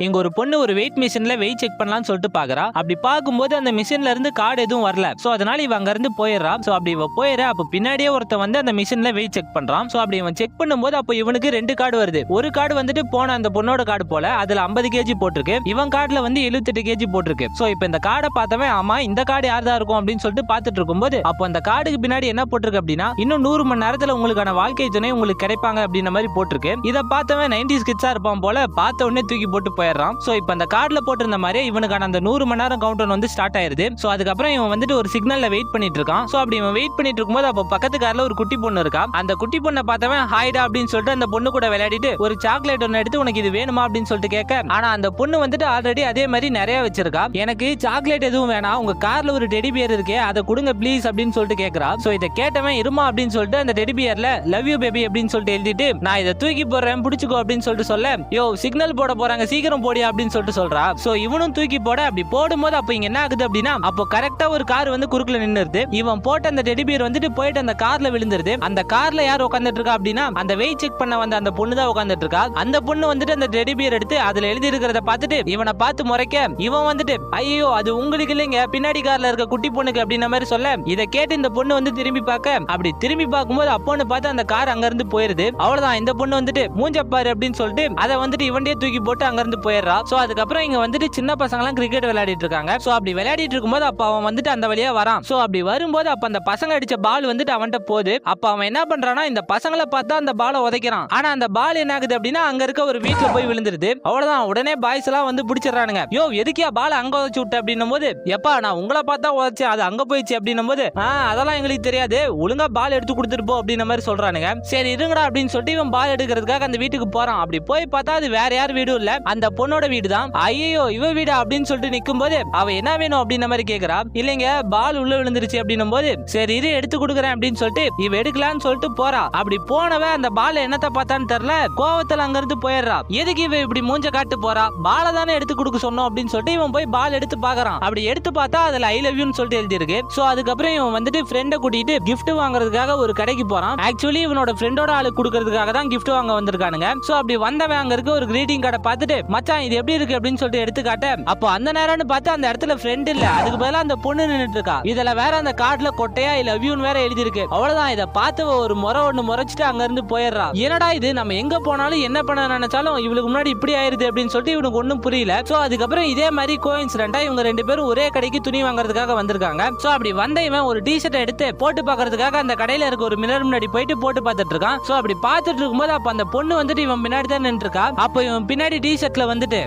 இங்க ஒரு பொண்ணு ஒரு வெயிட் மிஷின்ல வெயிட் செக் பண்ணலாம்னு சொல்லிட்டு பாக்குறா. அப்படி பார்க்கும்போது அந்த மிஷின்ல இருந்து கார்டு எதுவும் வரல. சோ அதனால இவ அங்க இருந்து போயிடுறா. சோ அப்படி இவ போயிடுற அப்ப பின்னாடியே ஒருத்த வந்து அந்த மிஷின்ல வெயிட் செக் பண்றான். சோ அப்படி இவன் செக் பண்ணும்போது அப்ப இவனுக்கு 2 கார்டு வருது. ஒரு கார்டு வந்துட்டு போன அந்த பொண்ணோட கார்டு போல அதுல 50 கேஜி போட்டிருக்கு. இவன் கார்டுல வந்து 78 கேஜி போட்டிருக்கு. சோ இப்ப இந்த கார்டை பார்த்தவன் ஆமா இந்த கார்டு யாரதா இருக்கும் அப்படின்னு சொல்லிட்டு பார்த்துட்டு இருக்கும்போது அப்ப அந்த கார்டுக்கு பின்னாடி என்ன போட்டிருக்கு அப்படின்னா இன்னும் 100 மணி நேரத்துல உங்களுக்கான வாழ்க்கை துணை உங்களுக்கு கிடைப்பாங்க அப்படின்ற மாதிரி போட்டிருக்கு. இதை பார்த்தவன் 90s கிட்ஸா இருப்பான் போல பார்த்த உடனே தூக்கி போட்டு போயிடுறான். சோ இப்ப அந்த கார்டுல போட்டிருந்த மாதிரி இவனுக்கான அந்த 100 மணி நேரம் கவுண்டர் வந்து ஸ்டார்ட் ஆயிருது. சோ அதுக்கப்புறம் இவன் வந்துட்டு ஒரு சிக்னல்ல வெயிட் பண்ணிட்டு இருக்கான். சோ அப்படி இவன் வெயிட் பண்ணிட்டு இருக்கும்போது அப்ப பக்கத்து கார்ல ஒரு குட்டி பொண்ணு இருக்கா. அந்த குட்டி பொண்ணை பார்த்தவன் ஹாய்டா அப்படின்னு சொல்லிட்டு அந்த பொண்ணு கூட விளையாடிட்டு ஒரு சாக்லேட் ஒன்னு எடுத்து உனக்கு இது வேணுமா அப்படின்னு சொல்லிட்டு கேட்க ஆனா அந்த பொண்ணு வந்துட்டு ஆல்ரெடி அதே மாதிரி நிறைய வச்சிருக்கா. எனக்கு சாக்லேட் எதுவும் வேணாம் உங்க கார்ல ஒரு டெடி பியர் இருக்கே அதை கொடுங்க ப்ளீஸ் அப்படின்னு சொல்லிட்டு கேட்கறா. சோ இதை கேட்டவன் இருமா அப்படின்னு சொல்லிட்டு அந்த டெடி பியர்ல லவ் யூ பேபி அப்படின்னு சொல்லிட்டு எழுதிட்டு நான் இதை தூக்கி போடுறேன் பிடிச்சுக்கோ அப்படின்னு சொல்லிட்டு சொல்ல யோ சிக்னல் போட போறாங்க சீக்கிரம் போடியா அப்படின்னு சொல்லிட்டு சொல்றா. சோ இவனும் தூக்கி போட அப்படி போடும்போது அப்ப இங்க என்ன ஆகுது அப்படின்னா அப்போ கரெக்டா ஒரு கார் வந்து குறுக்குல நின்னுருது. இவன் போட்ட அந்த டெடி பியர் வந்துட்டு போயிட்டு அந்த கார்ல விழுந்துருது. அந்த கார்ல யார் உட்கார்ந்துட்டு இருக்கா அப்படின்னா அந்த வெயிட் செக் பண்ண வந்த அந்த பொண்ணு தான் உட்கார்ந்துட்டு இருக்கா. அந்த பொண்ணு வந்துட்டு அந்த டெடி பியர் எடுத்து அதுல எழுதி இருக்கிறத பார்த்துட்டு இவனை பார்த்து முறைக்க இவன் வந்துட்டு ஐயோ அது உங்களுக்கு இல்லைங்க பின்னாடி கார்ல இருக்க குட்டி பொண்ணுக்கு அப்படின்ற மாதிரி சொல்ல இதை கேட்டு இந்த பொண்ணு வந்து திரும்பி பார்க்க அப்படி திரும்பி பார்க்கும்போது அப்போன்னு பார்த்து அந்த கார் அங்க இருந்து போயிருது. அவ்வளவுதான் இந்த பொண்ணு வந்துட்டு மூஞ்சப்பாரு அப்படின்னு சொல்லிட்டு அதை வந்துட்டு இவன்டே தூக்கி போட்டு அங்க இருந்து போயிடுறா. சோ அதுக்கப்புறம் இங்க வந்துட்டு சின்ன பசங்க எல்லாம் கிரிக்கெட் விளையாடிட்டு இருக்காங்க. சோ அப்படி விளையாடிட்டு இருக்கும்போது அப்ப அவன் வந்துட்டு அந்த வழியா வரான். சோ அப்படி வரும்போது அப்ப அந்த பசங்க அடிச்ச பால் வந்துட்டு அவன்கிட்ட போகுது. அப்ப அவன் என்ன பண்றானா இந்த பசங்களை பார்த்தா அந்த பாலை உதைக்கிறான். ஆனா அந்த பால் என்ன ஆகுது அப்படின்னா அங்க இருக்க ஒரு வீட்டுல போய் விழுந்துருது. அவ்வளவுதான் உடனே பாய்ஸ் எல்லாம் வந்து பிடிச்சிடறானுங்க. யோ எதுக்கியா பால் அங்க உதச்சு விட்ட அப்படின்னும் போது எப்பா நான் உங்களை பார்த்தா உதச்சேன் அது அங்க போயிடுச்சு அப்படின்னும் போது அதெல்லாம் எங்களுக்கு தெரியாது ஒழுங்கா பால் எடுத்து கொடுத்துட்டு போ அப்படின்ற மாதிரி சொல்றானுங்க. சரி இருங்கடா அப்படின்னு சொல்லிட்டு இவன் பால் எடுக்கிறதுக்காக அந்த வீட்டுக்கு போறான். அப்படி போய் பார்த்தா அது வேற யார் வீடும் இல்ல அந்த பொண்ணோட வீடு தான். ஐயோ இவ வீடு அப்படின்னு சொல்லிட்டு நிக்கும் போது அவ என்ன வேணும் அப்படின்ற மாதிரி கேக்குறா. இல்லைங்க பால் உள்ள விழுந்துருச்சு அப்படின்னும் போது சரி இரு எடுத்து கொடுக்குறேன் அப்படின்னு சொல்லிட்டு இவ எடுக்கலான்னு சொல்லிட்டு போறா. அப்படி போனவ அந்த பால் என்னத்த பார்த்தான்னு தெரியல கோவத்துல அங்க இருந்து போயிடுறா. எதுக்கு இவ இப்படி மூஞ்ச காட்டு போறா பால தானே எடுத்து கொடுக்க சொன்னோம் அப்படின்னு சொல்லிட்டு இவன் போய் பால் எடுத்து பாக்குறான். அப்படி எடுத்து பார்த்தா அதுல ஐ லவ் யூன்னு சொல்லிட்டு எழுதி இருக்கு. சோ அதுக்கப்புறம் இவன் வந்துட்டு ஃப்ரெண்டை கூட்டிட்டு கிஃப்ட் வாங்குறதுக்காக ஒரு கடைக்கு போறான். ஆக்சுவலி இவனோட ஃப்ரெண்டோட ஆளுக்கு கொடுக்கறதுக்காக தான் கிஃப்ட் வாங்க வந்திருக்கானுங்க. சோ அப்படி வந்தவன் அங்க இருக்க ஒரு கிரீட்டிங் கார்டை பார்த்துட்டு மச்சான் இது எப்படி இருக்கு அப்படின்னு சொல்லிட்டு எடுத்து காட்ட அப்போ அந்த நேரம்னு பார்த்து அந்த இடத்துல ஃப்ரெண்ட் இல்ல அதுக்கு பதிலா அந்த பொண்ணு நின்னுட்டு இருக்கா. இதுல வேற அந்த கார்டுல கொட்டையா ஐ லவ் யூன்னு வேற எழுதி இருக்கு. அவ்வளவுதான் இதை பார்த்து ஒரு முறை ஒண்ணு முறைச்சிட்டு அங்க இருந்து போயிடுறா. என்னடா இது நம்ம எங்க போனாலும் என்ன பண்ண நினைச்சாலும் இவளுக்கு முன்னாடி இப்படி ஆயிருது அப்படின்னு சொல்லிட்டு இவனுக்கு ஒன்னும் புரியல. சோ அதுக்கப்புறம் இதே மாதிரி கோஇன்சிடென்ட்டா இவங்க 2 பேரும் ஒரே கடைக்கு துணி வாங்குறதுக்காக வந்திருக்காங்க. சோ அப்படி வந்த இவன் ஒரு டி-ஷர்ட் எடுத்து போட்டு பாக்குறதுக்காக அந்த கடையில இருக்க ஒரு மிரர் முன்னாடி போயிட்டு போட்டு பார்த்துட்டு இருக்கான். சோ அப்படி பார்த்துட்டு இருக்கும்போது அப்ப அந்த பொண்ணு வந்துட்டு இவன் பின்னாடி தான் நின்று இருக்கா. அப்போ இவன் பின்னாடி டி-ஷர்ட்ல வந்துட்டு